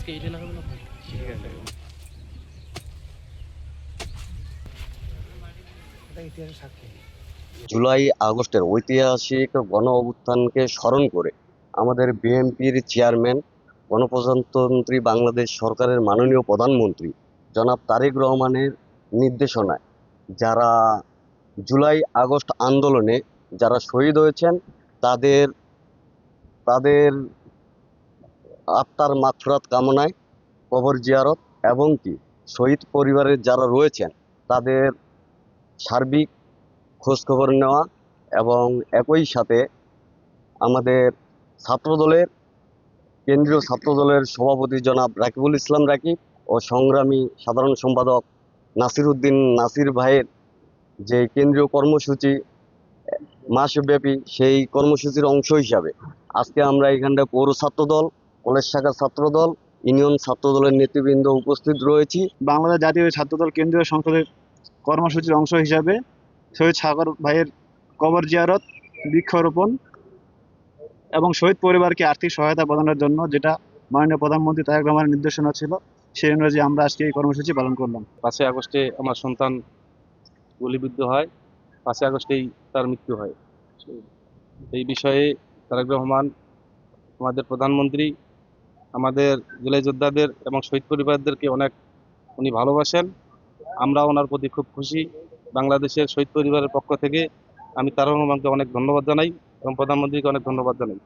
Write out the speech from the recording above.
আজকে এটা লাগাবেন আপনি? ঠিক আছে। এটা ইতিহাসের সাক্ষী। জুলাই আগস্টের ঐতিহাসিক গণ অভ্যুত্থানকে স্মরণ করে আমাদের বিএনপির চেয়ারম্যান, গণপ্রজাতন্ত্রী বাংলাদেশ সরকারের মাননীয় প্রধানমন্ত্রী জনাব তারেক রহমানের নির্দেশনায় যারা জুলাই আগস্ট আন্দোলনে যারা শহীদ হয়েছেন তাদের তাদের আত্মার মাগফিরাত কামনায় কবর জিয়ারত এবং কি শহীদ পরিবারের যারা রয়েছেন তাদের সার্বিক খোঁজখবর নেওয়া এবং একই সাথে আমাদের ছাত্রদলের কেন্দ্রীয় ছাত্রদলের সভাপতি জনাব রাকিবুল ইসলাম রাকিব ও সংগ্রামী সাধারণ সম্পাদক নাসির উদ্দিন নাসির ভাইয়ের যে কেন্দ্রীয় কর্মসূচি মাসব্যাপী, সেই কর্মসূচির অংশ হিসাবে আজকে আমরা এখানটায় পৌর ছাত্রদল, কলেজ শাখার ছাত্রদল, ইউনিয়ন ছাত্রদলের নেতৃবৃন্দ উপস্থিত রয়েছি। বাংলাদেশ জাতীয় ছাত্রদল কেন্দ্রীয় সংসদের কর্মসূচির অংশ হিসাবে শহীদ সাগর ভাইয়ের কবর জিয়ারত, বৃক্ষরোপণ এবং শহীদ পরিবারকে আর্থিক সহায়তা প্রদানের জন্য যেটা মাননীয় প্রধানমন্ত্রী তারেক রহমানের নির্দেশনা ছিল, সেই অনুযায়ী আমরা আজকে এই কর্মসূচি পালন করলাম। 5 আগস্টে আমার সন্তান গুলিবিদ্ধ হয়, 5 আগস্টেই তার মৃত্যু হয়। এই বিষয়ে তারেক রহমান আমাদের প্রধানমন্ত্রী আমাদের জেলা যোদ্ধাদের এবং শহীদ পরিবারদেরকে অনেক উনি ভালোবাসেন। আমরা ওনার প্রতি খুব খুশি। বাংলাদেশের শহীদ পরিবারের পক্ষ থেকে আমি তারেক রহমানকে অনেক ধন্যবাদ জানাই এবং প্রধানমন্ত্রীকে অনেক ধন্যবাদ জানাই।